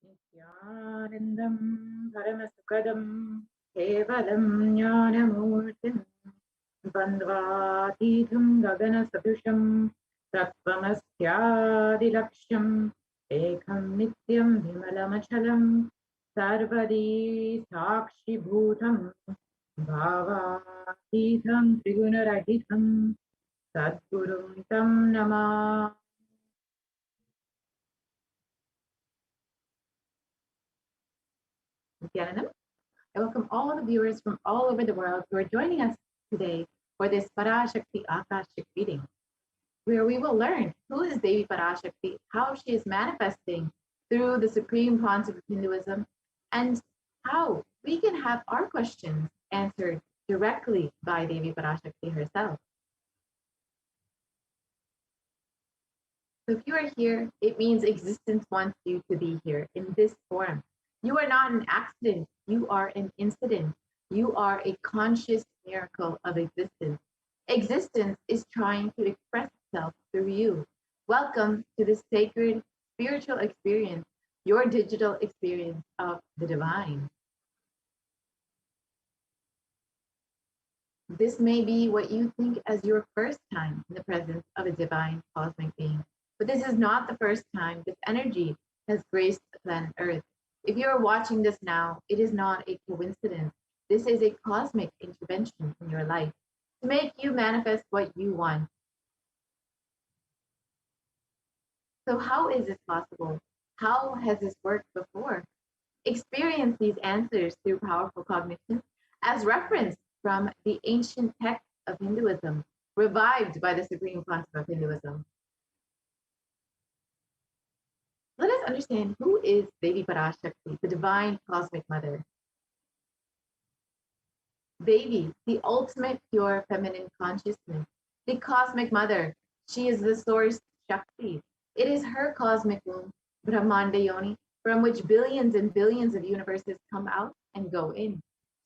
Nithyanandam Paramashivoham Kevalam Jnanamurtim Bandvatitham Gagana Sadusham Tattvamastyadilaksham Ekam Nityam Vimalamachalam Sarvadi Sakshi Bhutam Bhavatitham Trigunarahitam Sadgurum Tam Namah. Nithyanandam. I welcome all the viewers from all over the world who are joining us today for this Parashakti Akashic reading, where we will learn who is Devi Parashakti, how she is manifesting through the supreme concept of Hinduism, and how we can have our questions answered directly by Devi Parashakti herself. So if you are here, it means existence wants you to be here in this form. You are not an accident. You are an incident. You are a conscious miracle of existence. Existence is trying to express itself through you. Welcome to this sacred spiritual experience, your digital experience of the divine. This may be what you think as your first time in the presence of a divine cosmic being. But this is not the first time this energy has graced the planet Earth. If you are watching this now, it is not a coincidence. This is a cosmic intervention in your life to make you manifest what you want. So how is this possible? How has this worked before? Experience these answers through powerful cognition as referenced from the ancient texts of Hinduism, revived by the supreme concept of Hinduism. Let us understand who is Devi Parashakti, the divine cosmic mother. Devi, the ultimate pure feminine consciousness, the cosmic mother. She is the source Shakti. It is her cosmic womb, Brahmanda Yoni, from which billions and billions of universes come out and go in.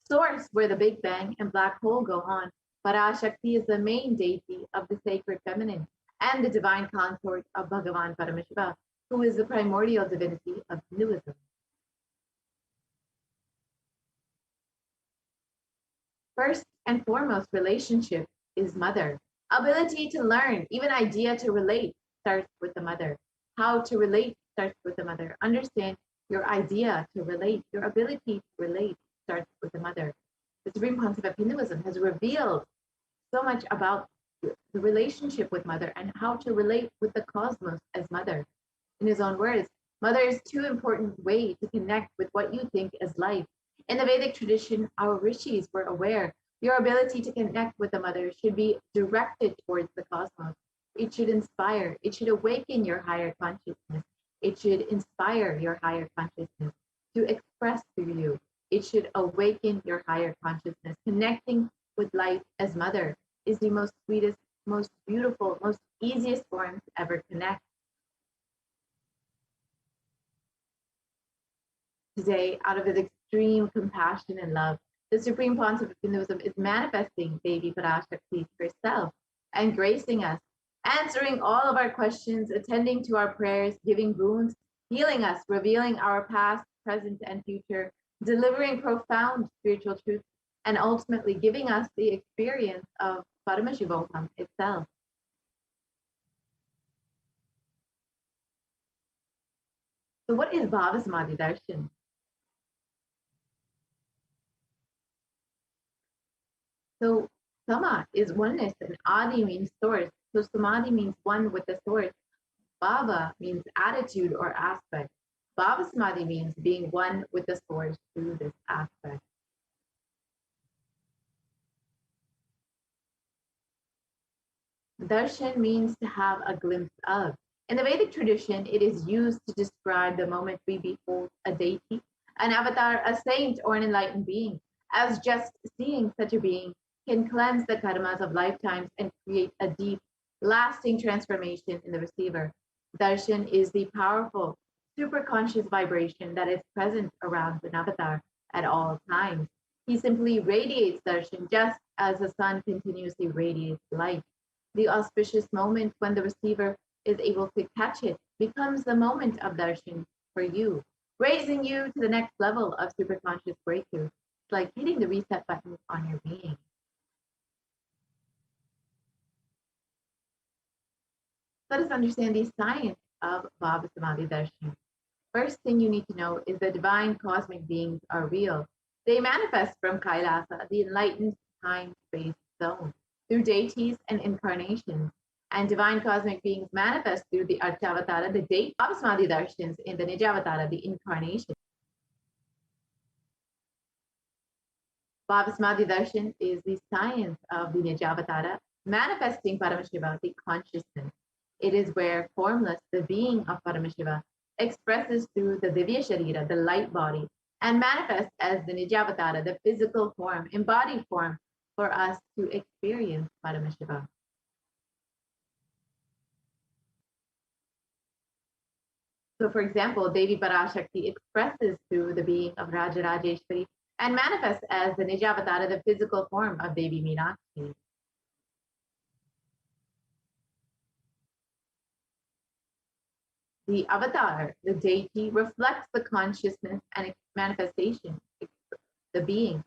Source where the Big Bang and black hole go on. Parashakti is the main deity of the sacred feminine and the divine consort of Bhagavan Paramashiva, who is the primordial divinity of Hinduism. First and foremost, relationship is mother. Ability to learn, even idea to relate, starts with the mother. How to relate starts with the mother. Understand your idea to relate, your ability to relate starts with the mother. The supreme concept of Hinduism has revealed so much about the relationship with mother and how to relate with the cosmos as mother. In his own words, mother is too important way to connect with what you think as life. In the Vedic tradition, our rishis were aware your ability to connect with the mother should be directed towards the cosmos. It should inspire, it should awaken your higher consciousness. It should inspire your higher consciousness to express through you. It should awaken your higher consciousness. Connecting with life as mother is the most sweetest, most beautiful, most easiest form to ever connect. Today, out of his extreme compassion and love, the supreme concept of Hinduism is manifesting Devi Parashakti herself and gracing us, answering all of our questions, attending to our prayers, giving boons, healing us, revealing our past, present, and future, delivering profound spiritual truths, and ultimately giving us the experience of Paramashivoham itself. So what is Bhava Samadhi Darshan? So Sama is oneness and Adi means source. So Samadhi means one with the source. Bhava means attitude or aspect. Bhava Samadhi means being one with the source through this aspect. Darshan means to have a glimpse of. In the Vedic tradition, it is used to describe the moment we behold a deity, an avatar, a saint, or an enlightened being, as just seeing such a being can cleanse the karmas of lifetimes and create a deep, lasting transformation in the receiver. Darshan is the powerful, superconscious vibration that is present around an avatar at all times. He simply radiates darshan just as the sun continuously radiates light. The auspicious moment when the receiver is able to catch it becomes the moment of darshan for you, raising you to the next level of superconscious breakthrough. It's like hitting the reset button on your being. Let us understand the science of Bhava Samadhi Darshan. First thing you need to know is that divine cosmic beings are real. They manifest from Kailasa, the enlightened time-space zone, through deities and incarnations. And divine cosmic beings manifest through the Archavatara, the date of Samadhi Darshans, in the Nijavatara, the incarnation. Bhava Darshan is the science of the Nijavatara, manifesting Paramashiva, the consciousness. It is where formless, the being of Paramashiva, expresses through the Divya Sharira, the light body, and manifests as the Nijavatara, the physical form, embodied form, for us to experience Paramashiva. So, for example, Devi Parashakti expresses through the being of Rajarajeshwari and manifests as the Nijavatara, the physical form of Devi Meenakshi. The avatar, the deity, reflects the consciousness and manifestation, the being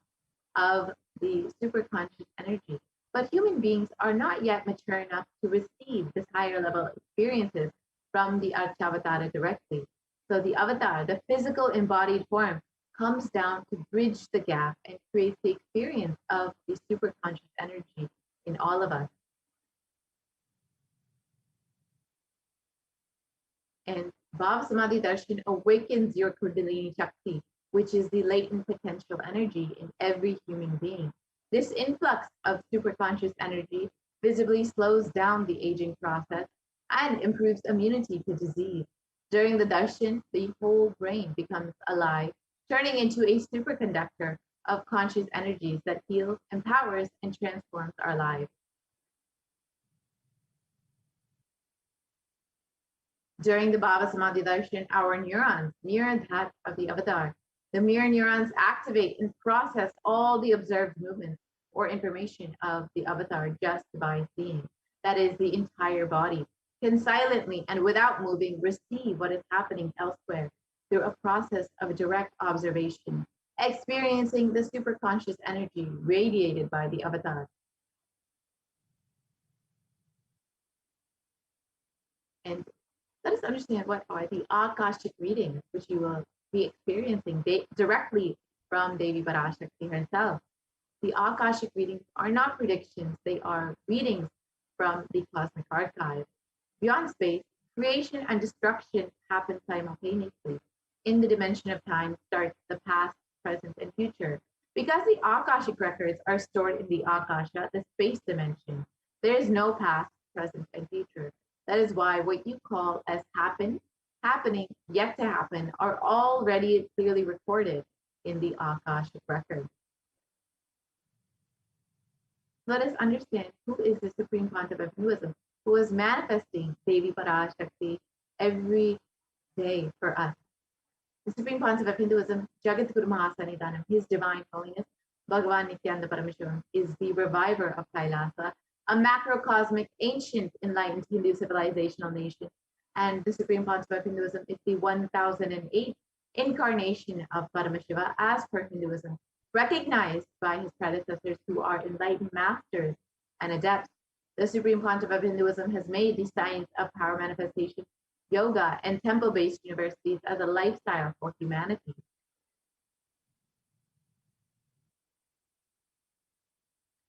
of the superconscious energy. But human beings are not yet mature enough to receive this higher level experiences from the Archavatara directly. So the avatar, the physical embodied form, comes down to bridge the gap and create the experience of the superconscious energy in all of us. And Bhava Samadhi Darshan awakens your Kundalini Shakti, which is the latent potential energy in every human being. This influx of superconscious energy visibly slows down the aging process and improves immunity to disease. During the darshan, the whole brain becomes alive, turning into a superconductor of conscious energies that heals, empowers, and transforms our lives. During the Bhava Samadhi Darshan, our neurons mirror that of the avatar. The mirror neurons activate and process all the observed movements or information of the avatar just by seeing. That is, the entire body can silently and without moving receive what is happening elsewhere through a process of direct observation, experiencing the superconscious energy radiated by the avatar. And let us understand what are the Akashic readings, which you will be experiencing directly from Devi Parashakti herself. The Akashic readings are not predictions, they are readings from the cosmic archive. Beyond space, creation and destruction happen simultaneously. In the dimension of time starts the past, present, and future. Because the Akashic records are stored in the Akasha, the space dimension, there is no past, present, and future. That is why what you call as happened, happening, yet to happen are already clearly recorded in the Akashic record. Let us understand who is the Supreme Pontiff of Hinduism, who is manifesting Devi Parashakti every day for us. The Supreme Pontiff of Hinduism, Jagat Guru Mahasanidanam, His Divine Holiness, Bhagavan Nithyananda Paramashivam, is the reviver of Kailasa, a macrocosmic, ancient, enlightened Hindu civilizational nation. And the Supreme Pontiff of Hinduism is the 1008th incarnation of Paramashiva as per Hinduism, recognized by his predecessors who are enlightened masters and adepts. The Supreme Pontiff of Hinduism has made the science of power manifestation, yoga, and temple-based universities as a lifestyle for humanity.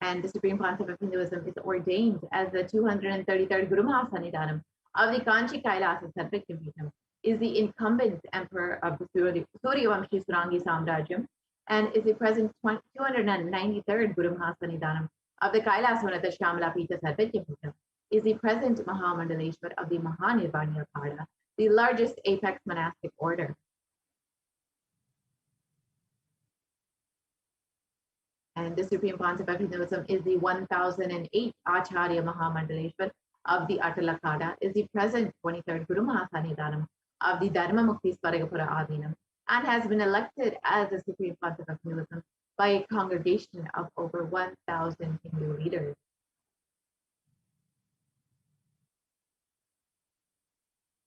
And the Supreme Pontiff of Hinduism is ordained as the 233rd Guru Mahasanidanam of the Kanchi Kailasa Sarvakyampitham, is the incumbent emperor of the Suryavamshi Surangi Samrajyam, and is the present 293rd Guru Mahasanidanam of the Kailasvanata Shamalapita Sarvakyampitham, is the present Mahamandaleshwar of the Mahanirvaniya Pada, the largest apex monastic order. And the Supreme Pontiff of Hinduism is the 1008th Acharya Mahamandaleshwar of the Atalakada, is the present 23rd Guru Mahasanidanam of the Dharma Mukti Swaragapura Adinam, and has been elected as the Supreme Pontiff of Hinduism by a congregation of over 1,000 Hindu leaders.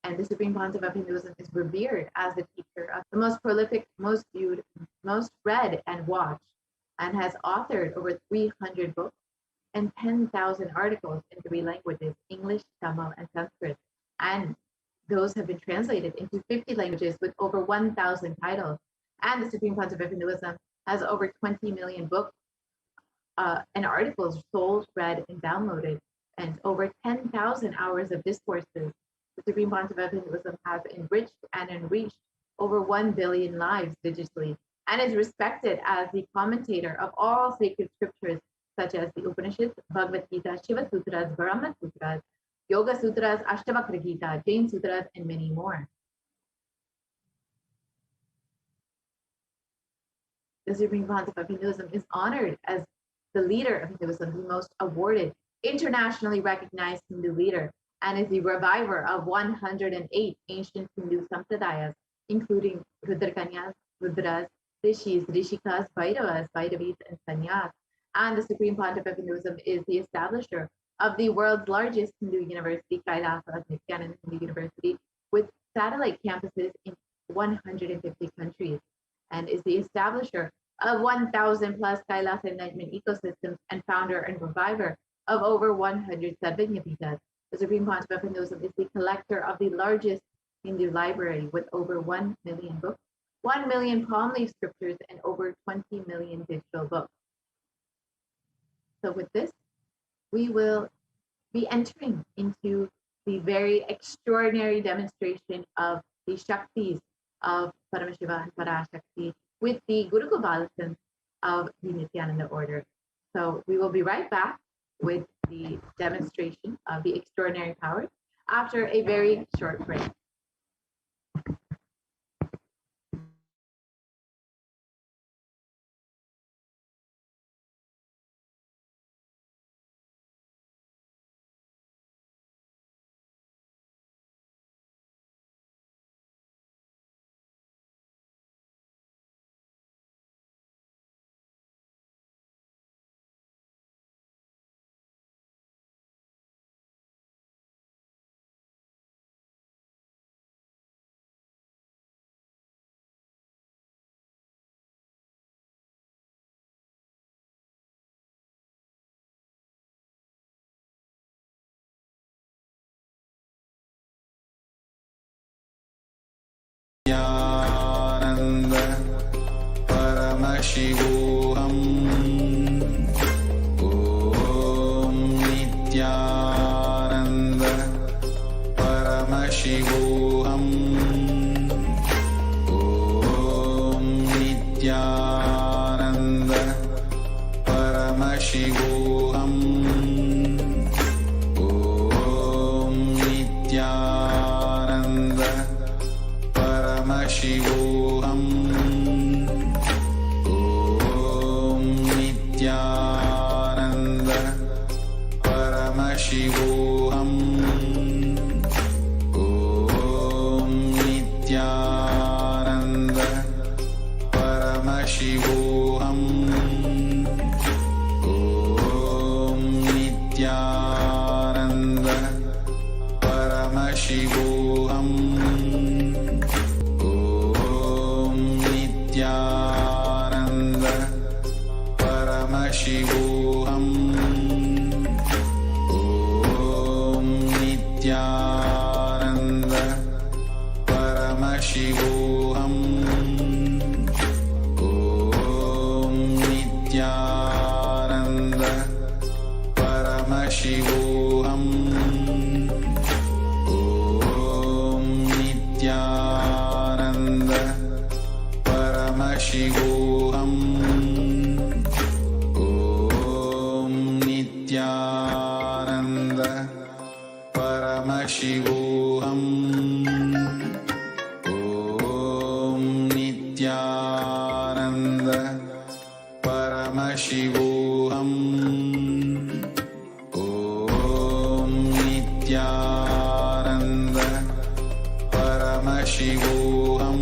And the Supreme Pontiff of Hinduism is revered as the teacher author of the most prolific, most viewed, most read and watched, and has authored over 300 books and 10,000 articles in 3 languages, English, Tamil, and Sanskrit. And those have been translated into 50 languages with over 1,000 titles. And the Supreme Pontiff of Hinduism has over 20 million books and articles sold, read, and downloaded, and over 10,000 hours of discourses. The Supreme Pontiff of Hinduism has enriched and enriched over 1 billion lives digitally, and is respected as the commentator of all sacred scriptures, such as the Upanishads, Bhagavad Gita, Shiva Sutras, Brahma Sutras, Yoga Sutras, Ashtavakra Gita, Jain Sutras, and many more. The Supreme Pontiff of Hinduism is honored as the leader of Hinduism, the most awarded, internationally recognized Hindu leader, and is the reviver of 108 ancient Hindu sampradayas, including Rudrakanyas, Rudras, Rishis, Rishikas, Bhairavas, Bhairavis, and Sanyas. And the Supreme Pontiff of Hinduism is the establisher of the world's largest Hindu university, HDH Nithyananda Hindu University, with satellite campuses in 150 countries, and is the establisher of 1,000 plus Kailas enlightenment ecosystems, and founder and reviver of over 100 Sarvajnapitas. The Supreme Pontiff of Hinduism is the collector of the largest Hindu library with over 1 million books, 1 million palm leaf scriptures, and over 20 million digital books. So with this, we will be entering into the very extraordinary demonstration of the Shaktis of Paramashiva and Parashakti with the Guru Gopalasan of the Nithyananda order. So we will be right back with the demonstration of the extraordinary powers after a very short break. Nithyananda Paramashivoham. Om Nithyananda Paramashivoham. Om Nithyananda Paramashivoham. Om Nithyananda Paramashivoham. Om Nithyananda Paramashivoham. Om Nithyananda Paramashivoham. Om Nithyananda Paramashivoham. Nithyananda Paramashivoham. Om Nithyananda Paramashivoham. Om Nithyananda Paramashivoham. Om Nithyananda Paramashivoham. Om Nithyananda Paramashivoham. Om Nithyananda Paramashivoham. Om Nithyananda Paramashivoham.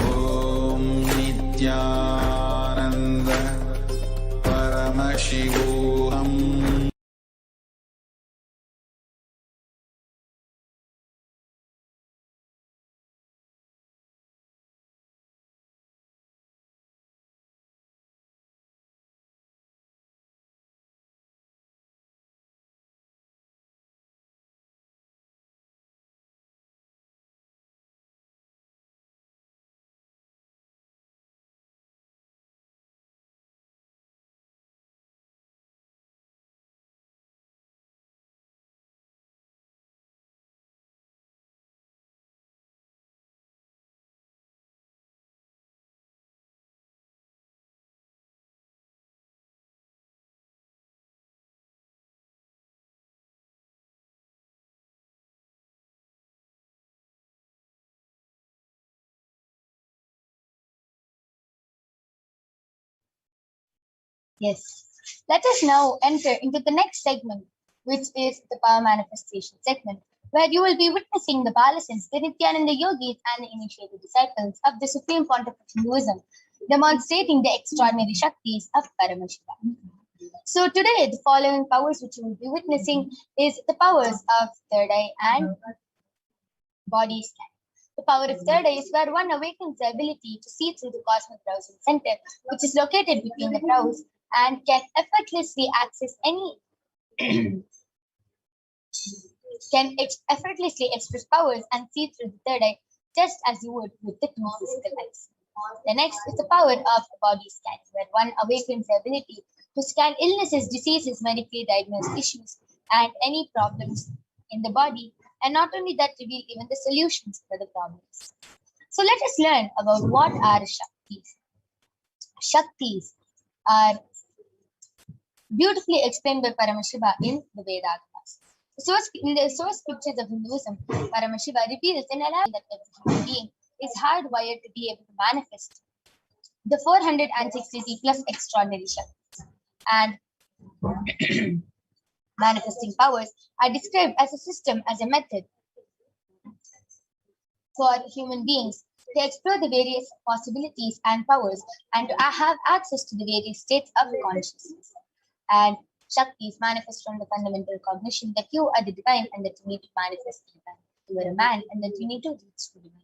Om Nithyananda Paramashivoham. Yes. Let us now enter into the next segment, which is the power manifestation segment, where you will be witnessing the Balasins, the Nithyananda yogis, and the initiated disciples of the Supreme Pontiff of Hinduism, demonstrating the extraordinary Shaktis of Paramashiva. So today, the following powers which you will be witnessing is the powers of third eye and body scan. The power of third eye is where one awakens the ability to see through the cosmic browsing center, which is located between the brows, and can effortlessly access any effortlessly express powers and see through the third eye just as you would with the two physical eyes. The next is the power of body scan, where one awakens the ability to scan illnesses, diseases, medically diagnosed issues, and any problems in the body, and not only that, reveal even the solutions for the problems. So let us learn about what are Shaktis. Shaktis are beautifully explained by Paramashiva in the Vedas. In the source scriptures of Hinduism, Paramashiva reveals in an that every human being is hardwired to be able to manifest the 463 plus extraordinary Shaktis. And manifesting powers are described as a system, as a method for human beings to explore the various possibilities and powers and to have access to the various states of consciousness. And Shaktis manifest from the fundamental cognition that you are the divine and that you need to manifest the divine. You are a man and that you need to reach the divine.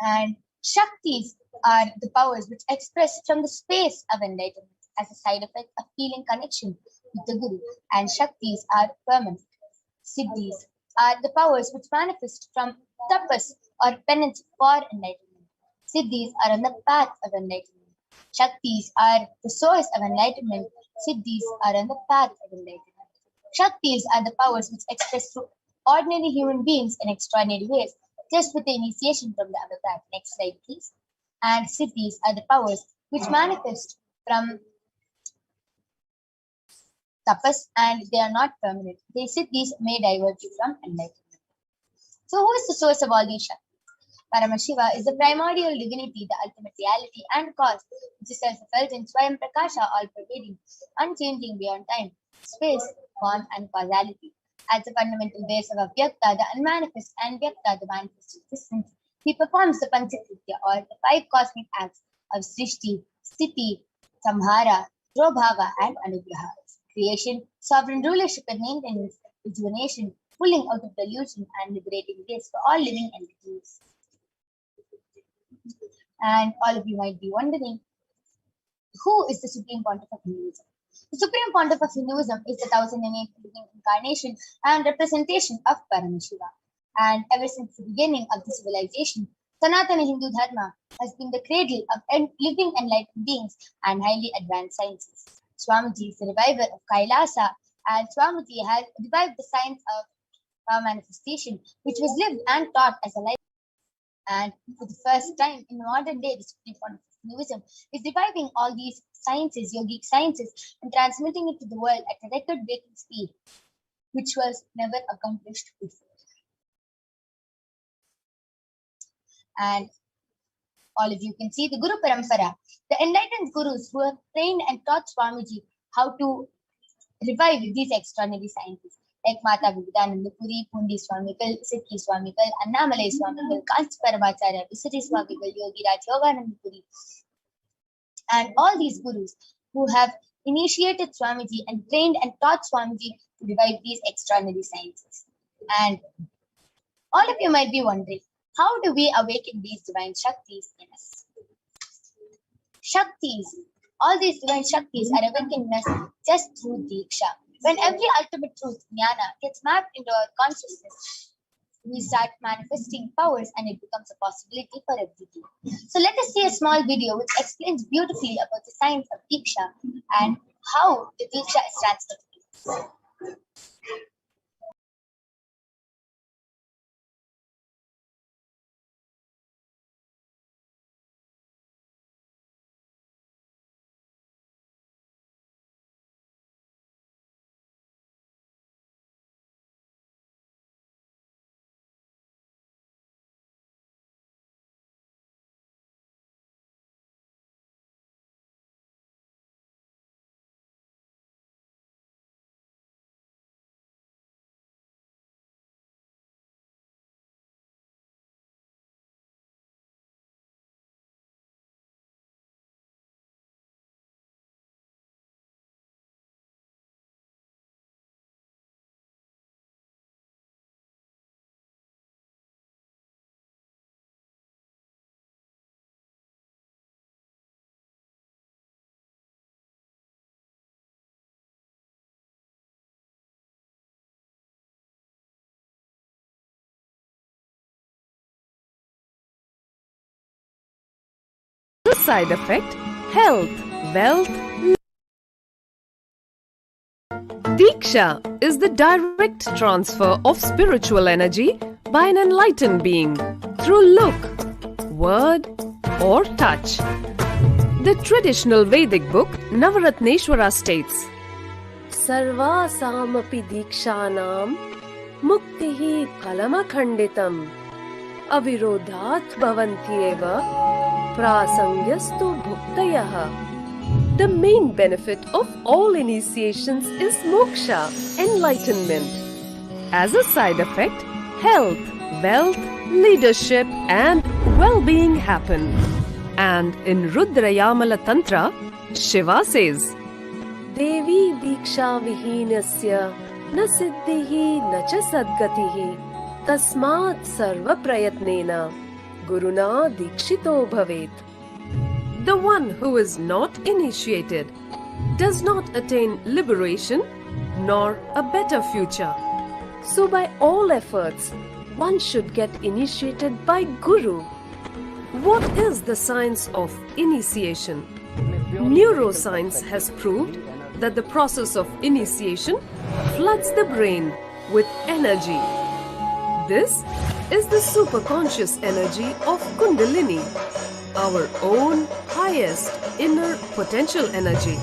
And Shaktis are the powers which express from the space of enlightenment as a side effect of feeling connection with the Guru. And Shaktis are permanent. Siddhis are the powers which manifest from tapas or penance for enlightenment. Siddhis are on the path of enlightenment. Shaktis are the source of enlightenment. Siddhis are on the path of enlightenment. Shaktis are the powers which express through ordinary human beings in extraordinary ways, just with the initiation from the avatar. Next slide, please. And Siddhis are the powers which manifest from tapas and they are not permanent. The Siddhis may divert you from enlightenment. So, who is the source of all these Shaktis? Paramashiva is the primordial divinity, the ultimate reality and cause, which is self-effulgent, Swayam Prakasha, all-pervading, unchanging beyond time, space, form, and causality. As the fundamental base of Avyakta, the unmanifest, and Vyakta, the manifest existence, he performs the Panchakritya, or the five cosmic acts of Srishti, Sthiti, Samhara, Drobhava, and Anugraha. Creation, sovereign rulership and maintenance, rejuvenation, pulling out of delusion, and liberating grace for all living entities. And all of you might be wondering, who is the Supreme Pontiff of Hinduism? The Supreme Pontiff of Hinduism is the 1008th living incarnation and representation of Paramashiva. And ever since the beginning of the civilization, Sanatana Hindu Dharma has been the cradle of living enlightened beings and highly advanced sciences. Swamiji is the reviver of Kailasa, and Swamiji has revived the science of power manifestation, which was lived and taught as a life. And for the first time in modern day, the Supreme Pontiff of Hinduism is reviving all these sciences, yogic sciences, and transmitting it to the world at a record-breaking speed, which was never accomplished before. And all of you can see the Guru Parampara, the enlightened gurus who have trained and taught Swamiji how to revive these extraordinary sciences, like Mata Vivekananda Puri, Pundi Swamikal, Siddhi Swamikal, Annamalai Swamikal, Kanchi Paramacharya, Visari Swamikal, Yogi Raj Yogananda Puri, and all these gurus who have initiated Swamiji and trained and taught Swamiji to revive these extraordinary sciences. And all of you might be wondering, how do we awaken these divine Shaktis in us? Shaktis, all these divine Shaktis are awakened in us just through Diksha. When every ultimate truth, Jnana, gets mapped into our consciousness, we start manifesting powers and it becomes a possibility for everything. So let us see a small video which explains beautifully about the science of Diksha and how the Diksha is transmitted. side effect, health, wealth. Diksha is the direct transfer of spiritual energy by an enlightened being through look, word, or touch. The traditional Vedic book Navaratneshwara states, Sarvasamapi dikshanam muktihi phalamakhanditam avirodhat bhavantyeva prasangyastu bhuktayaha. The main benefit of all initiations is moksha, enlightenment. As a side effect, health, wealth, leadership, and well-being happen. And in Rudrayamala Tantra, Shiva says, Devi diksha vihinasya na siddhihi na cha sadgatihi tasmat sarva prayatnena guruna dikshito bhavet. The one who is not initiated does not attain liberation nor a better future. So by all efforts, one should get initiated by Guru. What is the science of initiation? Neuroscience has proved that the process of initiation floods the brain with energy. This is the superconscious energy of Kundalini, our own highest inner potential energy.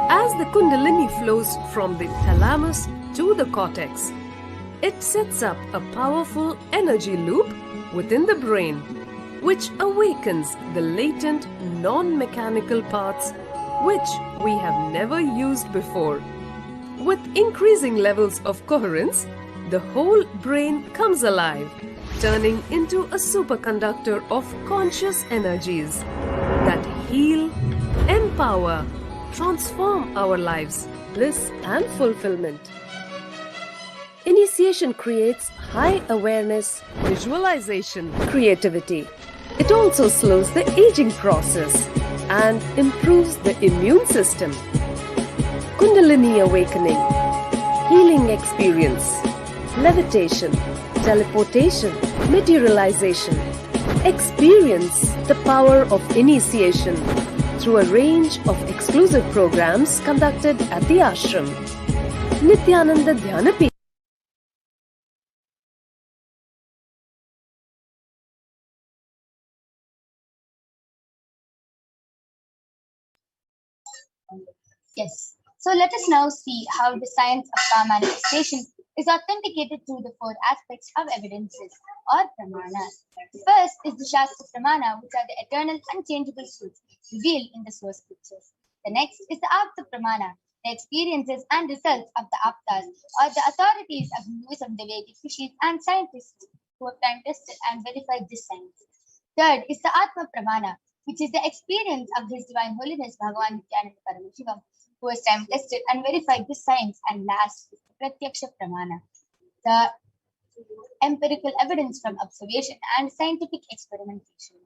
As the Kundalini flows from the thalamus to the cortex, it sets up a powerful energy loop within the brain, which awakens the latent non-mechanical parts which we have never used before. With increasing levels of coherence, the whole brain comes alive, turning into a superconductor of conscious energies that heal, empower, transform our lives, bliss and fulfillment. Initiation creates high awareness, visualization, creativity. It also slows the aging process and improves the immune system. Kundalini awakening, healing experience, levitation, teleportation, materialization. Experience the power of initiation through a range of exclusive programs conducted at the ashram. Nithyananda Dhyanapi. Yes. So let us now see how the science of power manifestation is authenticated through the four aspects of evidences or pramanas. The first is the Shastra Pramana, which are the eternal unchangeable truths revealed in the source scriptures. The next is the Apta Pramana, the experiences and results of the Aptas or the authorities of Hinduism, the Vedic rishis and scientists who have time tested and verified this science. Third is the Atma Pramana, which is the experience of His Divine Holiness Bhagavan Nithyananda Paramashivam, who has time tested and verified this science. And last is the Pratyaksha Pramana, the empirical evidence from observation and scientific experimentation.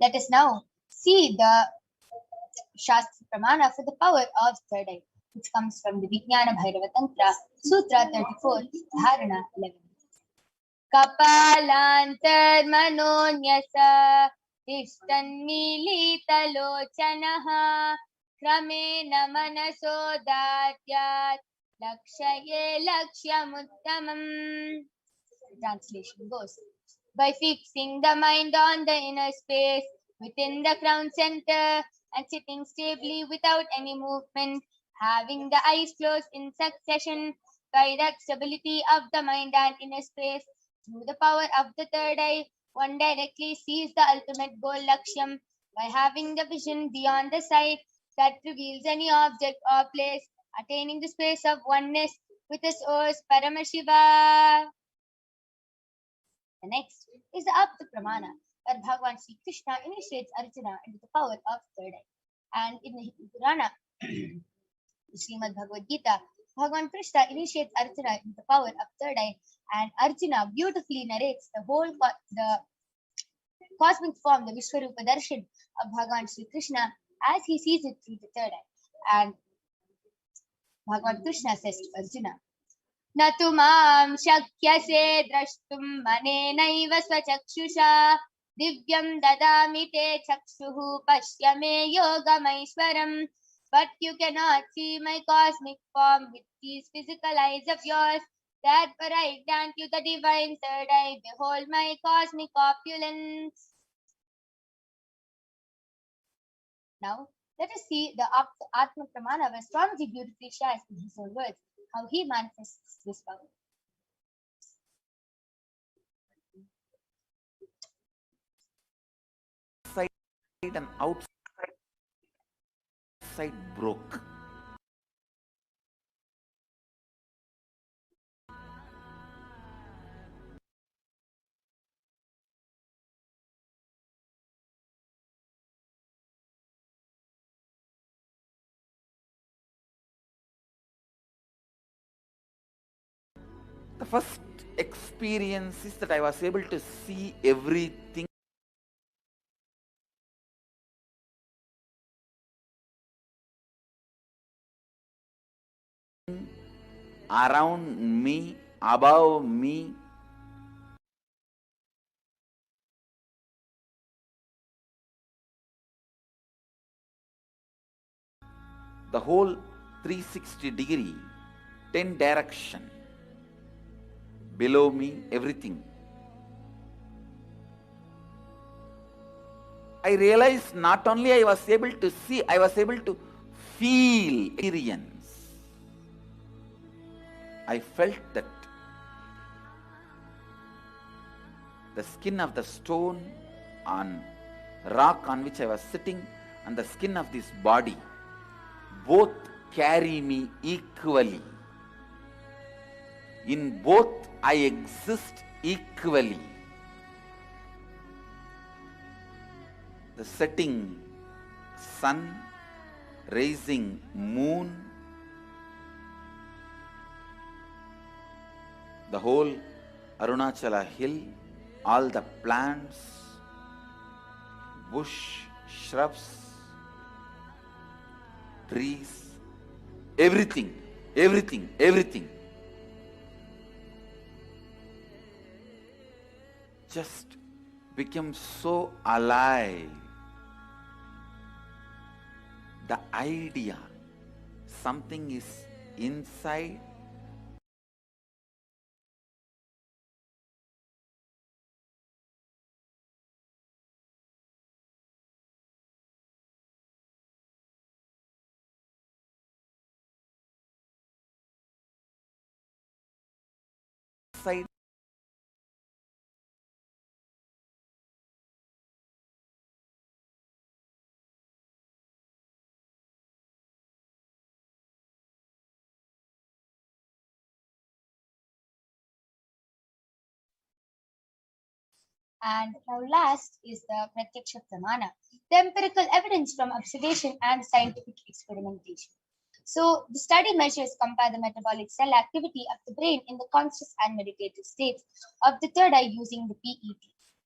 Let us now see the Shastra Pramana for the power of third eye, which comes from the Vijnana Bhairava Tantra, Sutra 34, Dharana 11. Kapalantar manonyasa Tishtanmilitalochanaha Kramena manaso datyat Lakshaye lakshyamuttamam. Translation goes, by fixing the mind on the inner space within the crown center and sitting stably without any movement, having the eyes closed in succession, by that stability of the mind and inner space, through the power of the third eye, one directly sees the ultimate goal Lakshyam by having the vision beyond the sight that reveals any object or place, attaining the space of oneness with the source Paramashiva. The next is the Apta Pramana, where Bhagavan Sri Krishna initiates Arjuna into the power of third eye. And in the Hindu Purana, Srimad Bhagavad Gita, Bhagavan Krishna initiates Arjuna into the power of third eye, and Arjuna beautifully narrates the whole the cosmic form, the Vishwarupa Darshan of Bhagavan Sri Krishna as he sees it through the third eye. And Bhagavan Krishna says to Arjuna, Natumam shakyase drashtum manenaiva swachakshusha Divyam dadami te chakshuhu pashya me yogamaishwaram. But you cannot see my cosmic form with these physical eyes of yours. Therefore I grant you the divine third eye. Behold my cosmic opulence. Now, let us see the Atma Pramana where Swamiji beautifully shares in his own words how he manifests this power. Inside and outside broke. The first experience is that I was able to see everything around me, above me. The whole 360 degree, 10 direction, below me, everything. I realized not only I was able to see, I was able to feel, experience. I felt that the skin of the stone on rock on which I was sitting and the skin of this body both carry me equally. In both I exist equally. The setting sun, rising moon, the whole Arunachala hill, all the plants, bush, shrubs, trees, everything just became so alive. The idea, something is inside, inside. And now last is the Pratyaksha Pramana, the empirical evidence from observation and scientific experimentation. So the study measures compare the metabolic cell activity of the brain in the conscious and meditative states of the third eye using the PET,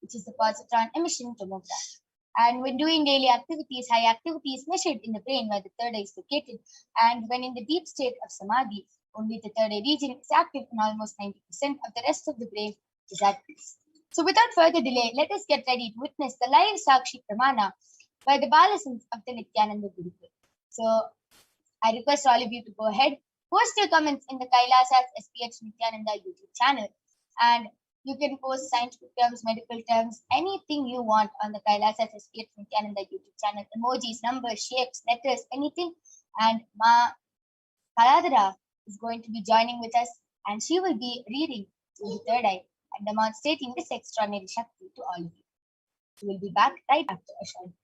which is the positron emission tomograph. And when doing daily activities, high activity is measured in the brain where the third eye is located. And when in the deep state of samadhi, only the third eye region is active and almost 90% of the rest of the brain is at peace. So without further delay, let us get ready to witness the live Sakshi Pramana by the Balasons of the Nithyananda Gurukul. So I request all of you to go ahead, post your comments in the Kailasa's HDH Nithyananda YouTube channel, and you can post scientific terms, medical terms, anything you want on the Kailasa's HDH Nithyananda YouTube channel, emojis, numbers, shapes, letters, anything. And Ma Kaladara is going to be joining with us, and she will be reading to the third eye and demonstrating this extraordinary Shakti to all of you. We will be back right after a short break.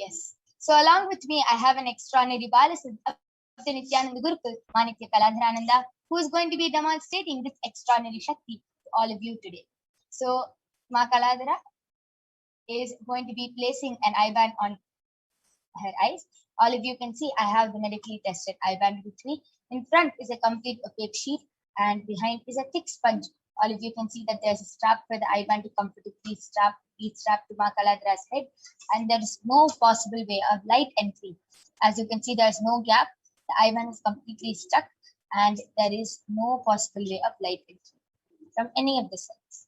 Yes. So along with me, I have an extraordinary Balasid of the Nithyananda Gurukul, Manikya Kaladharananda, who is going to be demonstrating this extraordinary Shakti to all of you today. So Ma Kaladhara is going to be placing an eye band on her eyes. All of you can see I have the medically tested eye band with me. In front is a complete opaque sheet and behind is a thick sponge. All of you can see that there's a strap for the eye band to comfortably be strapped to Ma Kaladhara's head, and there is no possible way of light entry. As you can see, there's no gap. The eye band is completely stuck and there is no possible way of light entry from any of the sides.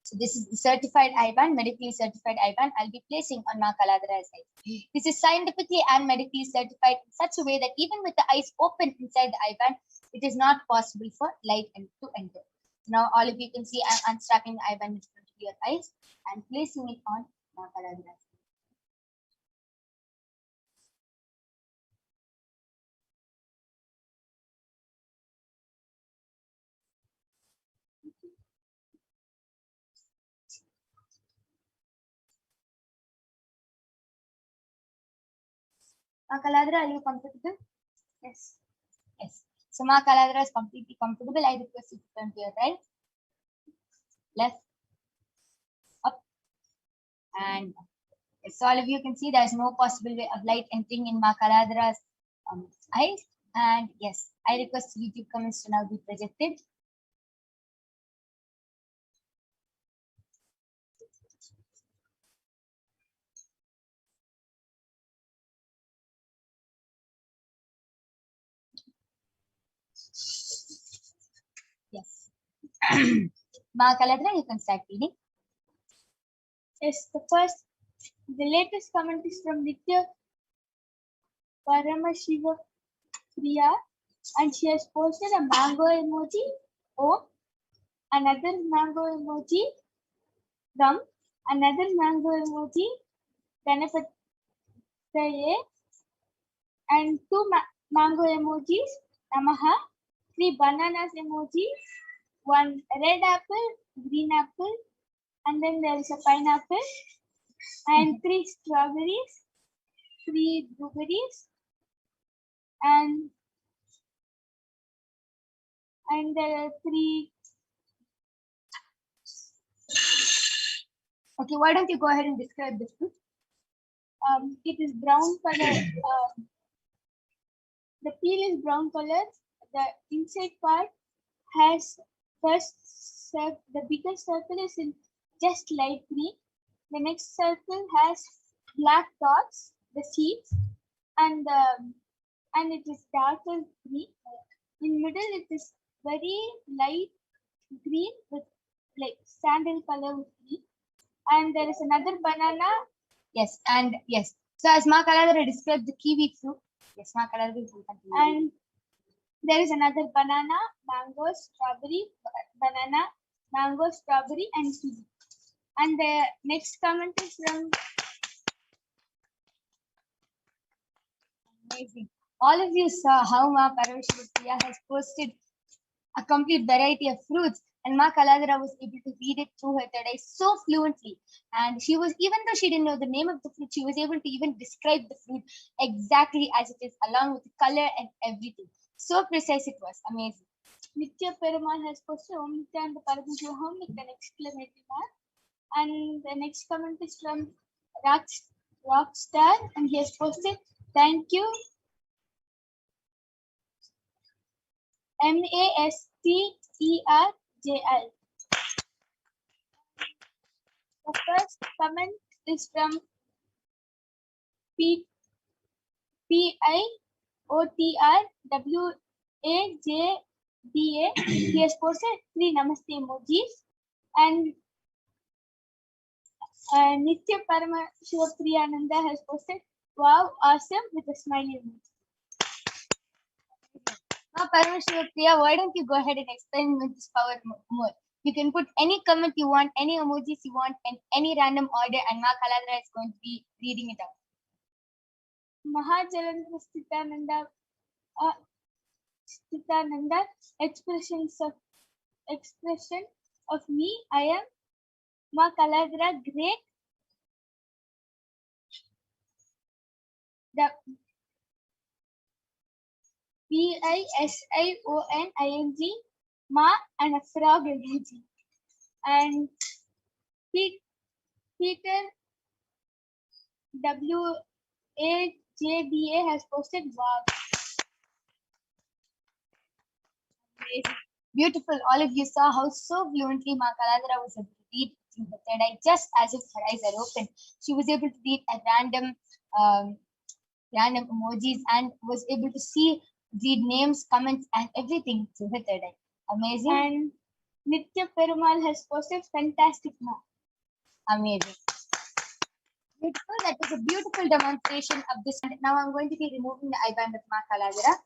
So this is the certified eye band, medically certified eye band I'll be placing on Ma Kaladhara's head. This is scientifically and medically certified in such a way that even with the eyes open inside the eye band, it is not possible for light to enter. Now all of you can see I'm unstrapping the eye band in front of your eyes and placing it on Ma Kaladhara's head. Ma Kaladhara, are you comfortable? Yes. Yes. So Ma Kaladhara is completely comfortable. I request you to turn to your right, left, up, and up. Yes, so all of you can see there is no possible way of light entering in Ma Kaladhara's eyes. And yes, I request YouTube comments to now be projected. Yes. Ma Kaladhara, you can start reading. Yes, the latest comment is from Nithya Paramashivoham, and she has posted a mango emoji, another mango emoji, another mango emoji, Ganapataye, and two mango emojis, Namaha, 3 bananas emoji, 1 red apple, green apple, and then there is a pineapple, and 3 strawberries, 3 blueberries, and there are 3. Okay, why don't you go ahead and describe this fruit? It is brown color. The peel is brown color. The inside part has the biggest circle is in just light green. The next circle has black dots, the seeds, and it is darker green. In middle, it is very light green with like sandal color with green. And there is another banana. Yes, and yes. So as Ma Kaladhara described the kiwi fruit. Yes, Ma Kaladhara will continue. And there is another banana, mango, strawberry, banana, mango, strawberry, and kiwi. And the next comment is from amazing. All of you saw how Ma Parashakti has posted a complete variety of fruits, and Ma Kaladhara was able to read it through her third eye so fluently. And she was, even though she didn't know the name of the fruit, she was able to even describe the fruit exactly as it is, along with the color and everything. So precise it was. Amazing. Nithya Perumal has posted Om Nithyananda Paramashivam with an exclamation mark. And the next comment is from Rockstar, and he has posted, thank you, MASTERJL. The first comment is from PIOTRWAJDA. He has posted 3 namaste emojis, and Nithya Paramashivoham has posted wow, awesome with a smiley emoji. Now, Paramashivoham, why don't you go ahead and explain with this power more? You can put any comment you want, any emojis you want, and any random order, and Ma Kaladhara is going to be reading it out. Mahajalandra Sthitananda, expression of me, I am Ma Kaladra, great. The Pisioning, Ma and a frog energy. And Peter WAJBA has posted, wow. Amazing. Beautiful. All of you saw how so fluently Ma Kaladra was able to read through the third eye, just as if her eyes are open. She was able to read at random emojis and was able to read names, comments, and everything through her third eye. Amazing. And Nitya Perumal has posted, fantastic, Ma. Amazing. Beautiful. That was a beautiful demonstration of this. And now I'm going to be removing the eye band of Ma Kaladra.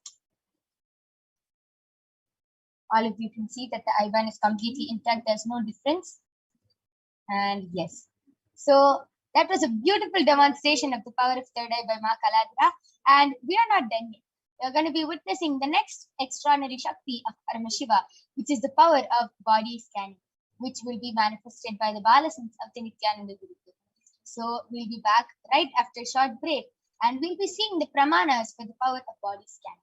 All of you can see that the eye band is completely intact. There's no difference. And yes. So that was a beautiful demonstration of the power of third eye by Ma Kaladra. And we are not done yet. We're going to be witnessing the next extraordinary Shakti of Paramashiva, which is the power of body scanning, which will be manifested by the Balasans of the Nithyananda Gurukul. So we'll be back right after a short break, and we'll be seeing the pramanas for the power of body scanning,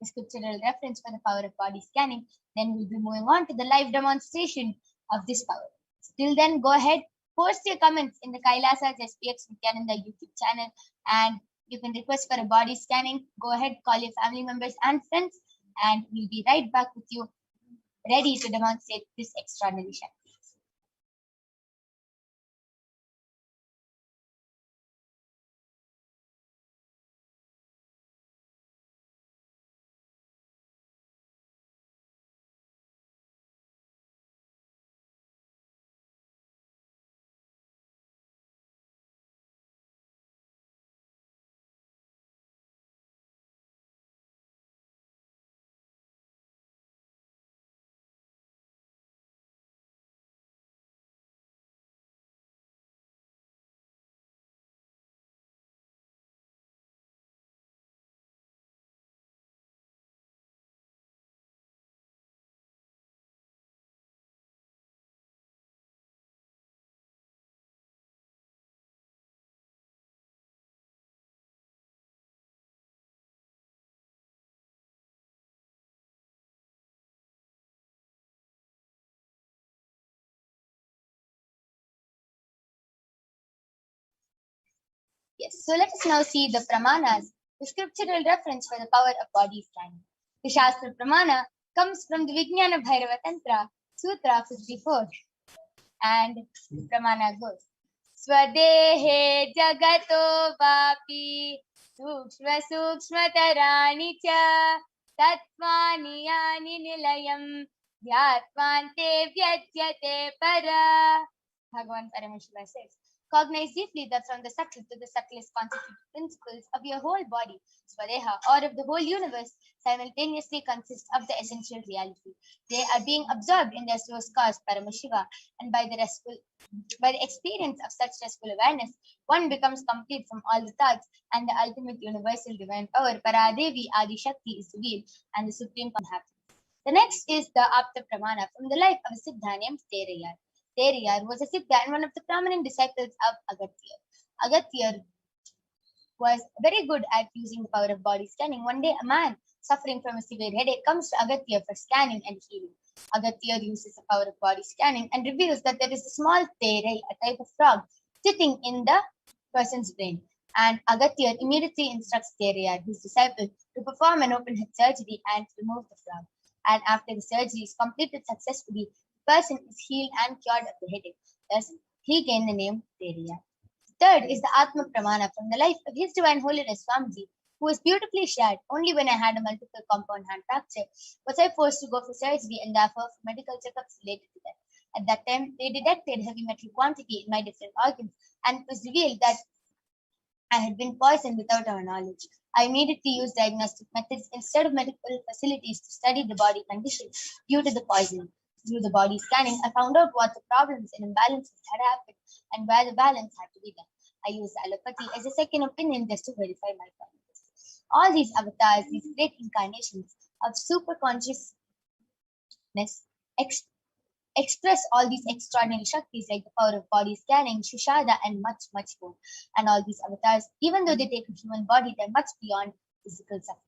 the scriptural reference for the power of body scanning. Then we'll be moving on to the live demonstration of this power. Till then, go ahead, post your comments in the Kailasa's SPX Nithyananda YouTube channel, and you can request for a body scanning. Go ahead, call your family members and friends, and we'll be right back with you, ready to demonstrate this extraordinary Shakti. Yes, so let us now see the pramanas, the scriptural reference for the power of body scanning. The Shastra Pramana comes from the Vijnana Bhairava Tantra, Sutra 54. And the Pramana goes, Swadehe Jagato Vapi Sukshma Sukshma Tarani Cha Tatvani Yani Nilayam Yatmante Vyajyate Para. Bhagavan Paramashiva says, cognize deeply that from the subtle to the subtlest constituted principles of your whole body, Swadeha, or of the whole universe, simultaneously consist of the essential reality. They are being absorbed in their source cause, Paramashiva, and by the experience of such restful awareness, one becomes complete from all the thoughts, and the ultimate universal divine power, Paradevi Adi Shakti, is revealed, and the supreme happens. The next is the Apta Pramana from the life of a Siddha named Terayar. Terayar was a Siddha and one of the prominent disciples of Agatyar. Agatyar was very good at using the power of body scanning. One day, a man suffering from a severe headache comes to Agatyar for scanning and healing. Agatyar uses the power of body scanning and reveals that there is a small terai, a type of frog, sitting in the person's brain. And Agatyar immediately instructs Terayar, his disciple, to perform an open head surgery and remove the frog. And after the surgery is completed successfully, the person is healed and cured of the headache. Thus, he gained the name Terayar. Third is the Atma Pramana from the life of His Divine Holiness Swamiji, who was beautifully shared. Only when I had a multiple compound hand fracture was I forced to go for surgery and therefore for medical checkups related to that. At that time, they detected heavy metal quantity in my different organs, and it was revealed that I had been poisoned without our knowledge. I immediately used diagnostic methods instead of medical facilities to study the body condition due to the poisoning. Through the body scanning, I found out what the problems and imbalances had happened and where the balance had to be done. I used allopathy as a second opinion just to verify my findings. All these avatars, these great incarnations of super consciousness, express all these extraordinary Shaktis like the power of body scanning, Shushada, and much, much more. And all these avatars, even though they take a human body, they're much beyond physical suffering.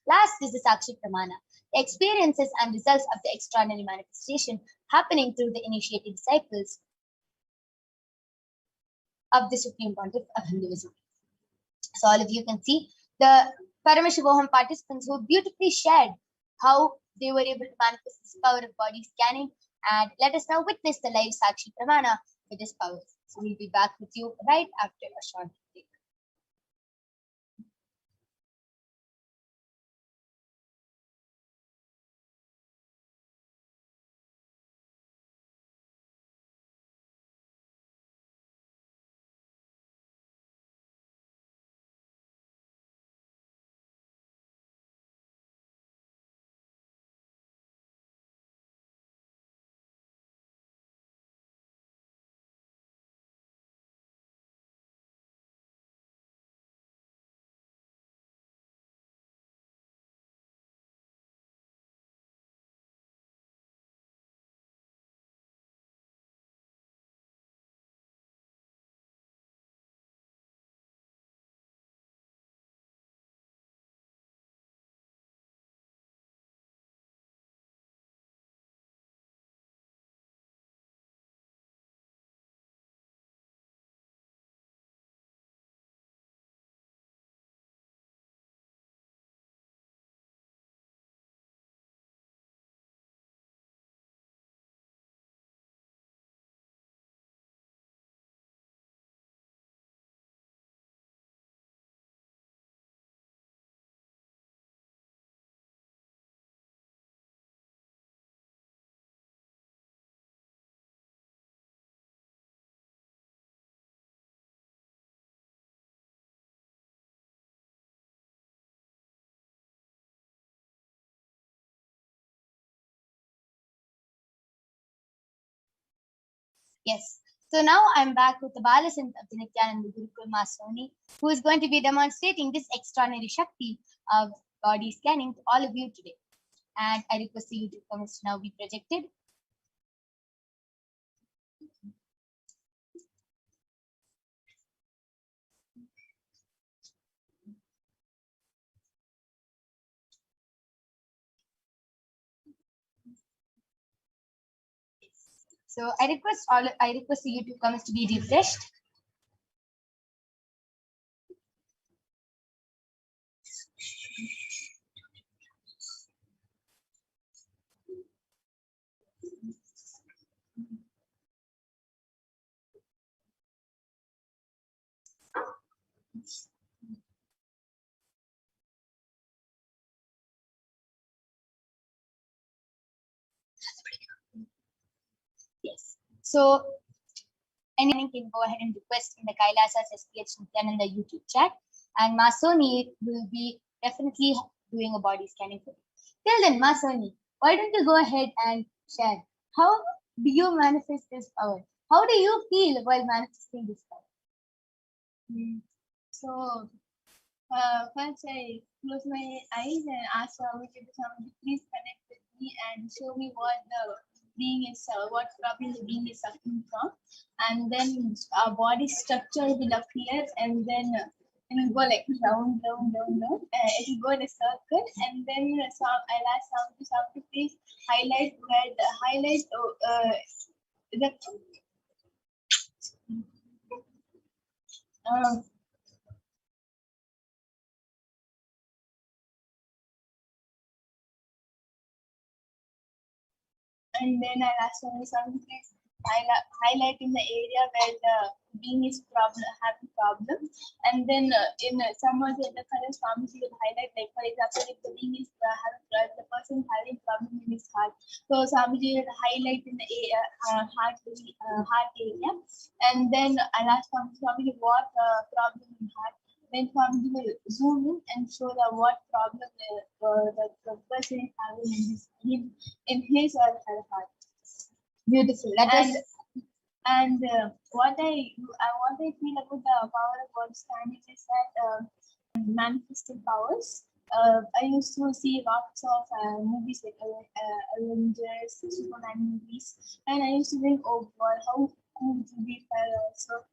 Last is the Sakshi Pramana, the experiences and results of the extraordinary manifestation happening through the initiated disciples of the Supreme Pontiff of Hinduism. So all of you can see the Paramashivoham participants who beautifully shared how they were able to manifest this power of body scanning. And let us now witness the live Sakshi Pramana with this power. So we'll be back with you right after a short break. Yes. So now I'm back with the Balasant of the Nithyananda Gurukul Masoni, who is going to be demonstrating this extraordinary Shakti of body scanning to all of you today. And I request the YouTube comments to now be projected. So I request the YouTube comments to be refreshed. Yes. So anyone can go ahead and request in the Kailasa's HDH Nithyananda YouTube chat, and Masoni will be definitely doing a body scanning for you. Till then, Masoni, why don't you go ahead and share how do you manifest this power? How do you feel while manifesting this power? So first I close my eyes and ask Swami to please connect with me and show me what the being is, what problem the being is suffering from, and then our body structure will appear, and then it will go like round. It will go in a circle, and then I'll ask Swami to please highlight where the and then I'll ask Swami to please highlight in the area where the being is having problem, and then in some of the other colors, Swami will highlight, like for example, if the being is the person having problem in his heart, so Swami will highlight in the heart area, and then I'll ask Swami what problem in heart. Then Swami will zoom in and show what problem the person is having in his or her heart. Beautiful. And what I feel about the power of body scanning is that manifesting powers. I used to see lots of movies like Avengers, Superman movies, and I used to think, oh God, how cool it would be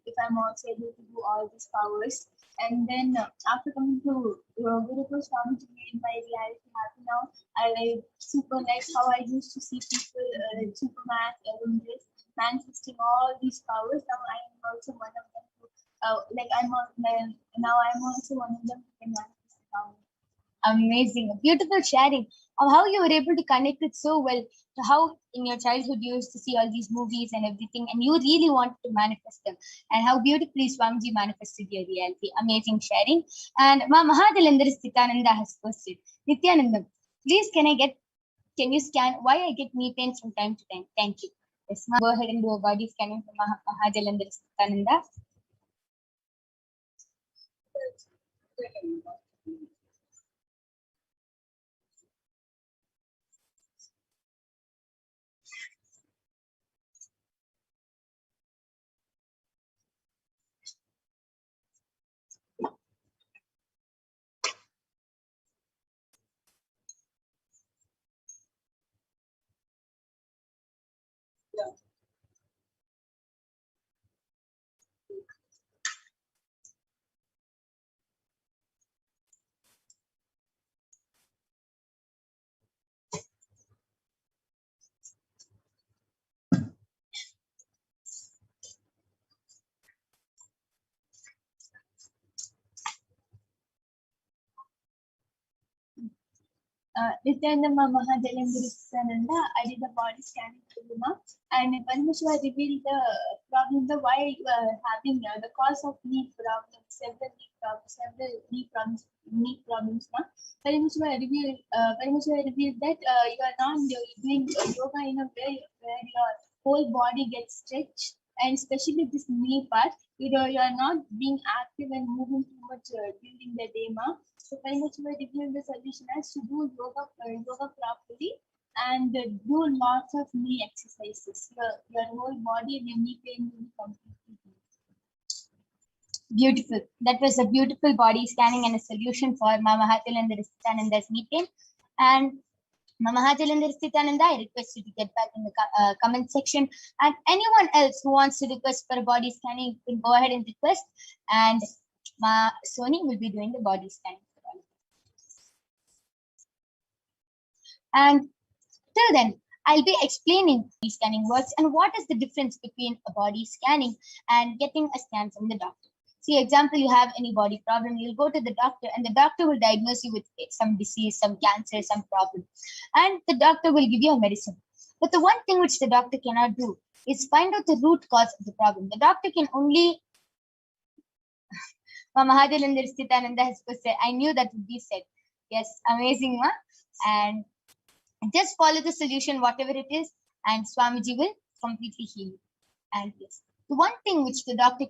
if I'm also able to do all these powers. And then after coming to Gurukul Swamiji made my reality happy now. I super like how I used to see people like Superman, Avengers manifesting all these powers. Now I am also one of them. Now I'm also one of them who can manifest the power. Amazing. A beautiful sharing of how you were able to connect it so well to how in your childhood you used to see all these movies and everything, and you really wanted to manifest them, and how beautifully Swamiji manifested your reality. Amazing sharing. And Ma Mahadalandar Sthitananda has posted, Nithyanandam, please can you scan why I get knee pains from time to time? Thank you. Yes, ma, go ahead and do a body scanning for Mahadalandar Sthitananda. Nithyananda Mahadalandarisananda, I did the body scanning for Luma, and Paramashiva revealed the problem, the why you are having the cause of knee problems, several knee problems. Paramashiva revealed that you are not doing yoga in a way where your whole body gets stretched, and especially this knee part, you are not being active and moving too much during the day, ma. So Paramashiva revealed the solution as to do yoga properly and do lots of knee exercises. Your whole body and your knee pain will be completely healed. Beautiful. That was a beautiful body scanning and a solution for Mama Mahadalandar Sthitananda's knee pain. And Mama Mahadalandar Sthitananda, I request you to get back in the comment section. And anyone else who wants to request for a body scanning, you can go ahead and request. And Ma Soni will be doing the body scanning for all of you. And till then, I'll be explaining body scanning works and what is the difference between a body scanning and getting a scan from the doctor. See, example, you have any body problem, you'll go to the doctor and the doctor will diagnose you with some disease, some cancer, some problem. And the doctor will give you a medicine. But the one thing which the doctor cannot do is find out the root cause of the problem. The doctor can only... Mahadalandar Sthitananda has said, I knew that would be said. Yes, amazing, ma. And just follow the solution, whatever it is, and Swamiji will completely heal you. And yes, the one thing which the doctor can